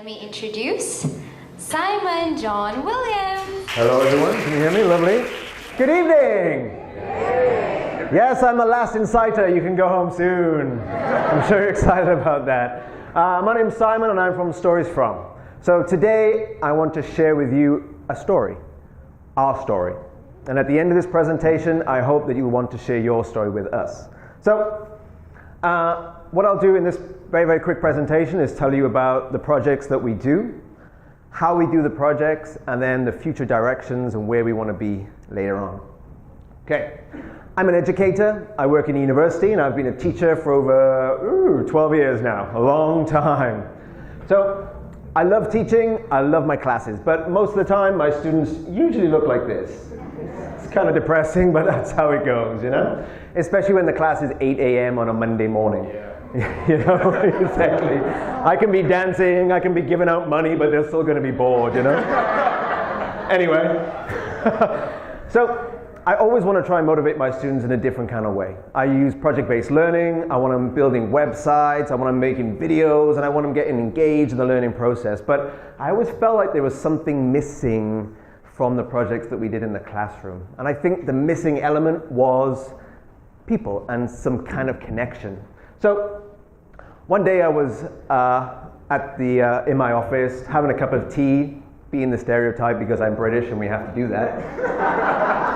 Let me introduce Simon John Williams. Hello everyone, can you hear me? Lovely. Good evening! Yes, I'm the last inciter. You can go home soon. I'm sure you're excited about that. My name's Simon and I'm from Stories From. So today I want to share with you a story, our story. And at the end of this presentation, I hope that you want to share your story with us. So what I'll do in this very, very quick presentation is tell you about the projects that we do, how we do the projects, and then the future directions and where we want to be later on. Okay, I'm an educator. I work in a university and I've been a teacher for over 12 years now, a long time. So I love teaching, I love my classes, but most of the time my students usually look like this. It's kind of depressing, but that's how it goes, you know? Especially when the class is 8 a.m. on a Monday morning. Yeah. You know, exactly. I can be dancing, I can be giving out money, but they're still going to be bored, you know? Anyway, so I always want to try and motivate my students in a different kind of way. I use project-based learning, I want them building websites, I want them making videos, and I want them getting engaged in the learning process. But I always felt like there was something missing from the projects that we did in the classroom. And I think the missing element was people and some kind of connection. So one day I was in my office having a cup of tea, being the stereotype because I'm British and we have to do that.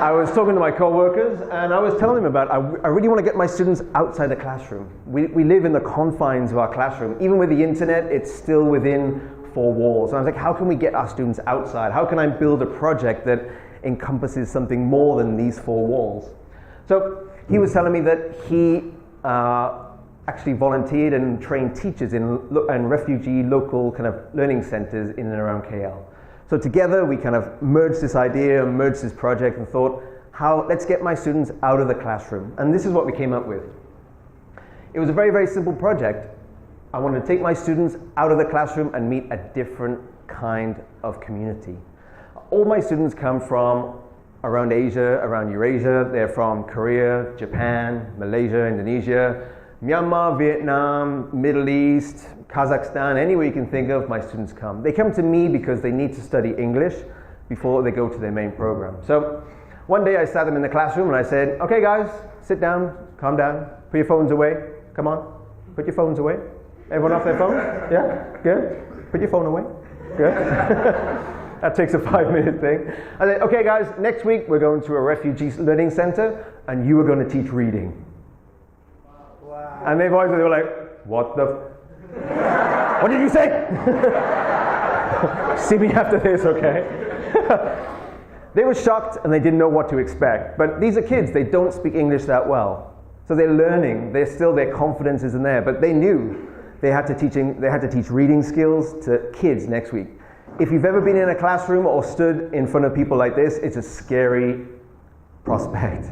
I was talking to my co-workers and I was telling them about I really want to get my students outside the classroom. We live in the confines of our classroom. Even with the internet, it's still within four walls. And I was like, how can we get our students outside? How can I build a project that encompasses something more than these four walls? So he was telling me that he actually volunteered and trained teachers in refugee local kind of learning centers in and around KL. So together we kind of merged this idea, merged this project and thought, let's get my students out of the classroom. And this is what we came up with. It was a very, very simple project. I wanted to take my students out of the classroom and meet a different kind of community. All my students come from around Asia, around Eurasia. They're from Korea, Japan, Malaysia, Indonesia, Myanmar, Vietnam, Middle East, Kazakhstan, anywhere you can think of, my students come. They come to me because they need to study English before they go to their main program. So one day I sat them in the classroom and I said, okay guys, sit down, calm down, put your phones away, come on, put your phones away. Everyone off their phones? Yeah? Good? Put your phone away. Good? That takes a 5-minute thing. I said, okay guys, next week we're going to a refugee learning center and you are going to teach reading. Wow. And they were like, what the? What did you say? See me after this, okay? They were shocked and they didn't know what to expect. But these are kids, they don't speak English that well. So they're learning, their confidence isn't there. But they knew they had to teach reading skills to kids next week. If you've ever been in a classroom or stood in front of people like this, it's a scary prospect.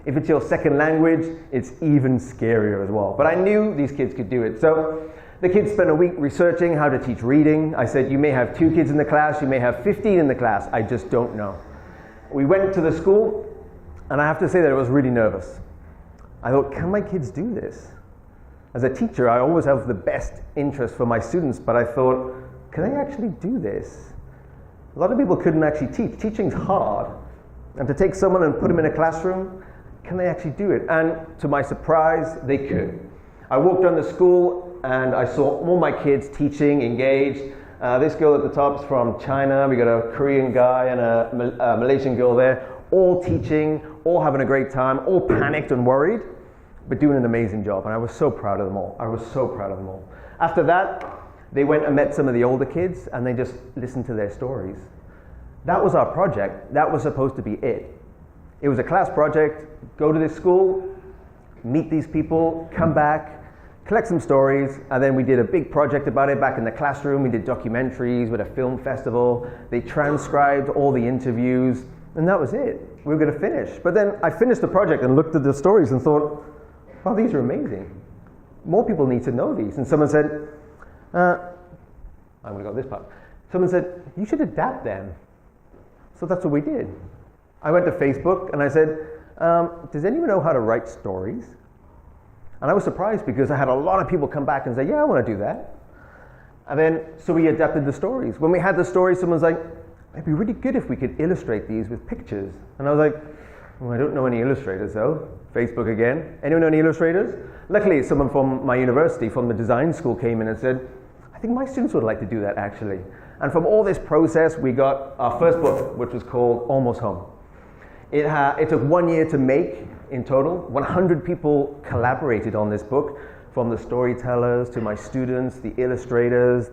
If it's your second language, it's even scarier as well. But I knew these kids could do it. So the kids spent a week researching how to teach reading. I said, you may have 2 kids in the class, you may have 15 in the class, I just don't know. We went to the school, and I have to say that I was really nervous. I thought, can my kids do this? As a teacher, I always have the best interest for my students, but I thought, can they actually do this? A lot of people couldn't actually teach. Teaching's hard. And to take someone and put them in a classroom, can they actually do it? And to my surprise, they could. I walked down the school and I saw all my kids teaching, engaged. This girl at the top is from China. We got a Korean guy and a Malaysian girl there, all teaching, all having a great time, all panicked and worried, but doing an amazing job. And I was so proud of them all. After that, they went and met some of the older kids and they just listened to their stories. That was our project. That was supposed to be it. It was a class project. Go to this school, meet these people, come back, collect some stories, and then we did a big project about it back in the classroom. We did documentaries with a film festival. They transcribed all the interviews, and that was it. We were going to finish. But then I finished the project and looked at the stories and thought, wow, these are amazing. More people need to know these. And someone said, I'm going to go this part. Someone said, you should adapt them. So that's what we did. I went to Facebook and I said, does anyone know how to write stories? And I was surprised because I had a lot of people come back and say, yeah, I want to do that. And then, so we adapted the stories. When we had the stories, someone's like, it'd be really good if we could illustrate these with pictures. And I was like, well, I don't know any illustrators though. Facebook again. Anyone know any illustrators? Luckily, someone from my university, from the design school, came in and said, I think my students would like to do that actually. And from all this process, we got our first book, which was called Almost Home. It took 1 year to make in total. 100 people collaborated on this book, from the storytellers to my students, the illustrators,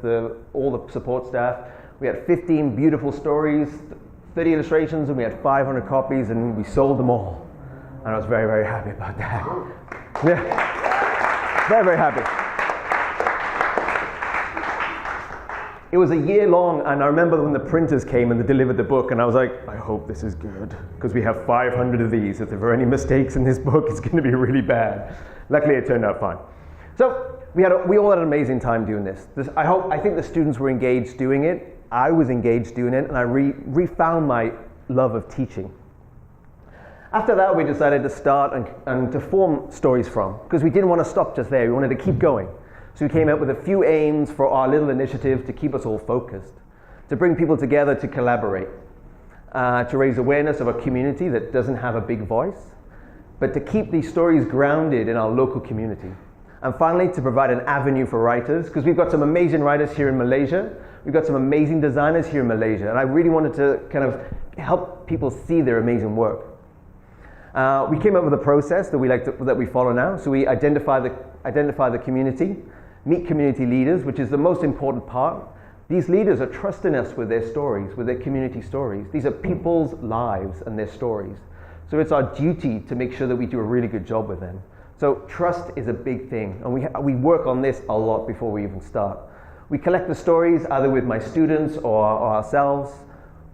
all the support staff. We had 15 beautiful stories, 30 illustrations, and we had 500 copies, and we sold them all. And I was very, very happy about that. Yeah, very, very happy. It was a year long, and I remember when the printers came and they delivered the book, and I was like, I hope this is good, because we have 500 of these. If there were any mistakes in this book, it's going to be really bad. Luckily, it turned out fine. So we all had an amazing time doing this. I think the students were engaged doing it. I was engaged doing it, and I refound my love of teaching. After that, we decided to start and to form Stories From, because we didn't want to stop just there. We wanted to keep going. So we came up with a few aims for our little initiative to keep us all focused, to bring people together to collaborate, to raise awareness of a community that doesn't have a big voice, but to keep these stories grounded in our local community. And finally, to provide an avenue for writers, because we've got some amazing writers here in Malaysia. We've got some amazing designers here in Malaysia, and I really wanted to kind of help people see their amazing work. We came up with a process that we follow now. So we identify the community, meet community leaders, which is the most important part. These leaders are trusting us with their stories, with their community stories. These are people's lives and their stories. So it's our duty to make sure that we do a really good job with them. So trust is a big thing, and we work on this a lot before we even start. We collect the stories either with my students or ourselves.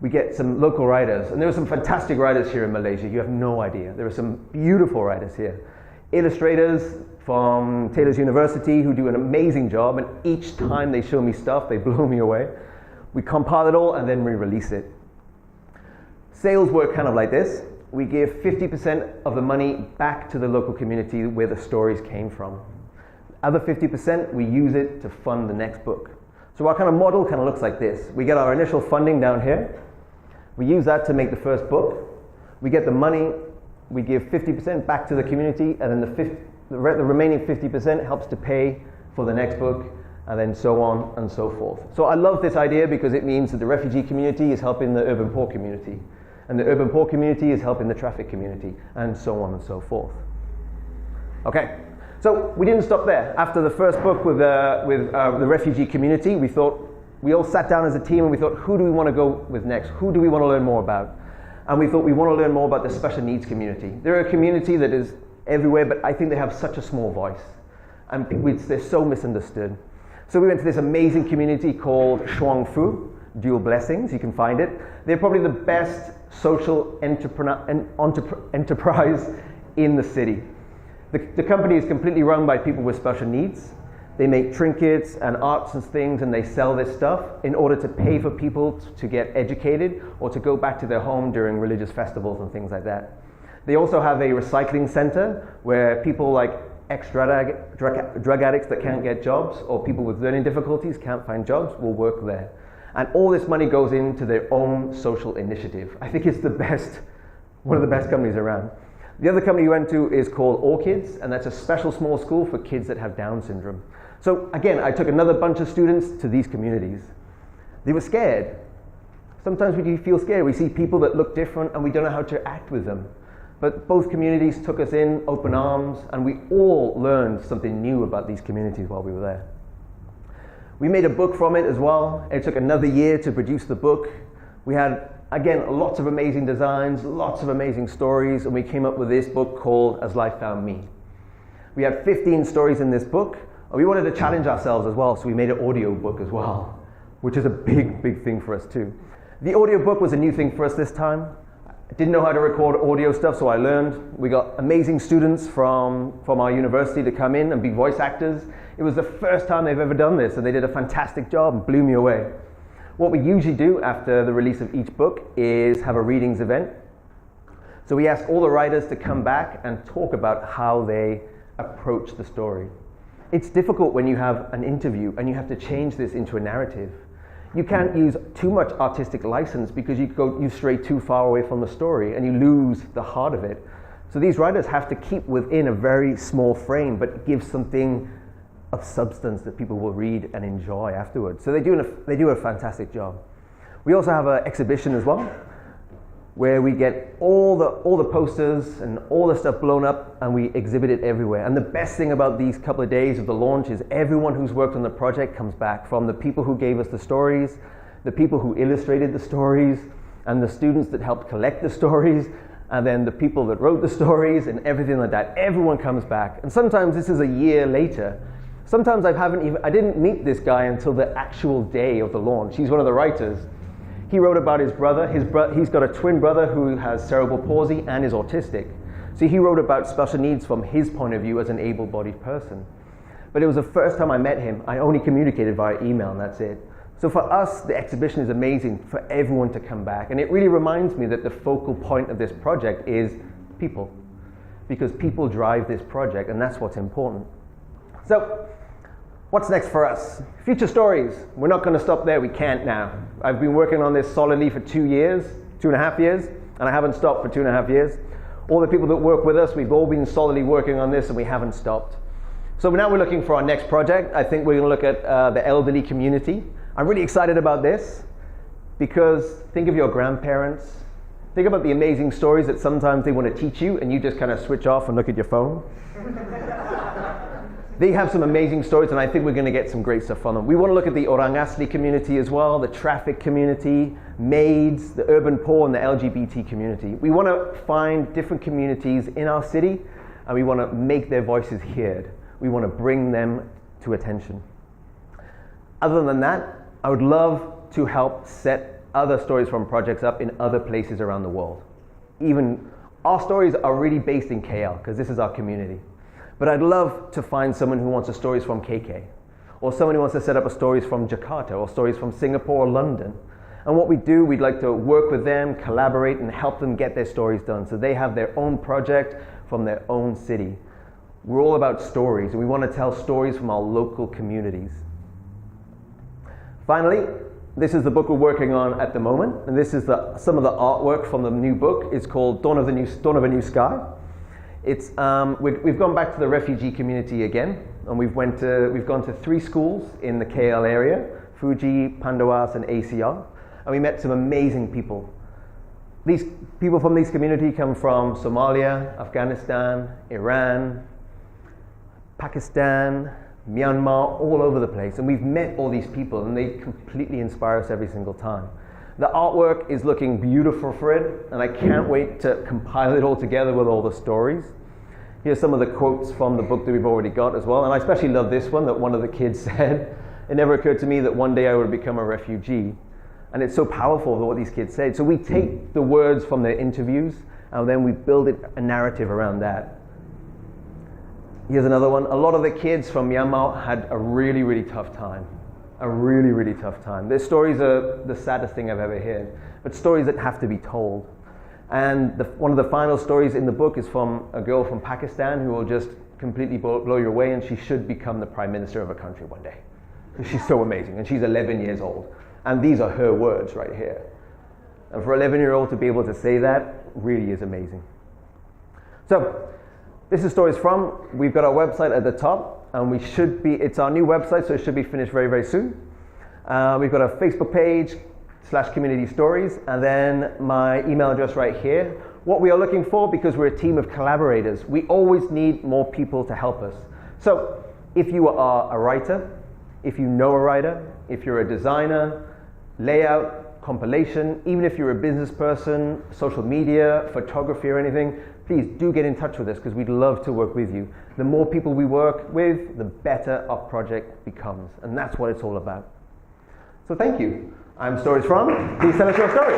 We get some local writers, and there are some fantastic writers here in Malaysia. You have no idea. There are some beautiful writers here. Illustrators from Taylor's University who do an amazing job, and each time they show me stuff, they blow me away. We compile it all and then we release it. Sales work kind of like this. We give 50% of the money back to the local community where the stories came from. Other 50%, we use it to fund the next book. So our kind of model kind of looks like this. We get our initial funding down here. We use that to make the first book. We get the money. We give 50% back to the community, and then the remaining 50% helps to pay for the next book, and then so on and so forth. So I love this idea because it means that the refugee community is helping the urban poor community, and the urban poor community is helping the traffic community, and so on and so forth. Okay. So we didn't stop there. After the first book with the refugee community, we all sat down as a team and we thought, who do we want to go with next? Who do we want to learn more about? And we thought we want to learn more about the special needs community. They're a community that is everywhere, but I think they have such a small voice. And they're so misunderstood. So we went to this amazing community called Shuang Fu, Dual Blessings. You can find it. They're probably the best social enterprise in the city. The company is completely run by people with special needs. They make trinkets and arts and things, and they sell this stuff in order to pay for people to get educated or to go back to their home during religious festivals and things like that. They also have a recycling center where people like ex-drug addicts that can't get jobs or people with learning difficulties can't find jobs will work there. And all this money goes into their own social initiative. I think it's one of the best companies around. The other company we went to is called Orchids, and that's a special small school for kids that have Down syndrome. So again, I took another bunch of students to these communities. They were scared. Sometimes we do feel scared. We see people that look different and we don't know how to act with them. But both communities took us in, open arms, and we all learned something new about these communities while we were there. We made a book from it as well. It took another year to produce the book. We had, again, lots of amazing designs, lots of amazing stories, and we came up with this book called As Life Found Me. We had 15 stories in this book, and we wanted to challenge ourselves as well, so we made an audio book as well, which is a big, big thing for us too. The audio book was a new thing for us this time. I didn't know how to record audio stuff, so I learned. We got amazing students from our university to come in and be voice actors. It was the first time they've ever done this, and they did a fantastic job and blew me away. What we usually do after the release of each book is have a readings event. So we ask all the writers to come back and talk about how they approach the story. It's difficult when you have an interview and you have to change this into a narrative. You can't use too much artistic license because you stray too far away from the story and you lose the heart of it. So these writers have to keep within a very small frame, but give something of substance that people will read and enjoy afterwards. So they do a fantastic job. We also have an exhibition as well, where we get all the posters and all the stuff blown up and we exhibit it everywhere. And the best thing about these couple of days of the launch is everyone who's worked on the project comes back, from the people who gave us the stories, the people who illustrated the stories, and the students that helped collect the stories, and then the people that wrote the stories and everything like that. Everyone comes back. And sometimes this is a year later. Sometimes I didn't meet this guy until the actual day of the launch. He's one of the writers. He wrote about his brother. He's got a twin brother who has cerebral palsy and is autistic. So he wrote about special needs from his point of view as an able-bodied person. But it was the first time I met him. I only communicated via email, and that's it. So for us, the exhibition is amazing for everyone to come back. And it really reminds me that the focal point of this project is people. Because people drive this project, and that's what's important. So, what's next for us? Future stories. We're not going to stop there. We can't now. I've been working on this solidly for 2.5 years, and I haven't stopped for 2.5 years. All the people that work with us, we've all been solidly working on this, and we haven't stopped. So now we're looking for our next project. I think we're going to look at the elderly community. I'm really excited about this because think of your grandparents. Think about the amazing stories that sometimes they want to teach you, and you just kind of switch off and look at your phone. They have some amazing stories, and I think we're going to get some great stuff from them. We want to look at the Orang Asli community as well, the traffic community, maids, the urban poor, and the LGBT community. We want to find different communities in our city, and we want to make their voices heard. We want to bring them to attention. Other than that, I would love to help set other stories from projects up in other places around the world. Even our stories are really based in KL, because this is our community. But I'd love to find someone who wants the stories from KK, or someone who wants to set up a stories from Jakarta, or stories from Singapore or London. And what we do, we'd like to work with them, collaborate, and help them get their stories done so they have their own project from their own city. We're all about stories, and we want to tell stories from our local communities. Finally, this is the book we're working on at the moment, and this is some of the artwork from the new book. It's called Dawn of a New Sky. It's we've gone back to the refugee community again, and we've gone to 3 schools in the KL area, Fuji, Pandawas, and ACR, and we met some amazing people. These people from these community come from Somalia, Afghanistan, Iran, Pakistan, Myanmar, all over the place, and we've met all these people, and they completely inspire us every single time. The artwork is looking beautiful for it, and I can't wait to compile it all together with all the stories. Here's some of the quotes from the book that we've already got as well, and I especially love this one that one of the kids said. It never occurred to me that one day I would become a refugee. And it's so powerful what these kids said. So we take the words from their interviews, and then we build a narrative around that. Here's another one. A lot of the kids from Myanmar had a really, really tough time. A really, really tough time. Their stories are the saddest thing I've ever heard, but stories that have to be told. And one of the final stories in the book is from a girl from Pakistan who will just completely blow you away, and she should become the prime minister of a country one day. She's so amazing, and she's 11 years old. And these are her words right here. And for an 11-year-old to be able to say that really is amazing. So, this is stories from. We've got our website at the top. And it's our new website, so it should be finished very, very soon. We've got a Facebook page /community stories, and then my email address right here. What we are looking for, because we're a team of collaborators, we always need more people to help us. So if you are a writer, if you know a writer, if you're a designer, layout, compilation, even if you're a business person, social media, photography or anything, please do get in touch with us, because we'd love to work with you. The more people we work with, the better our project becomes. And that's what it's all about. So thank you. I'm Stories From. Please tell us your story.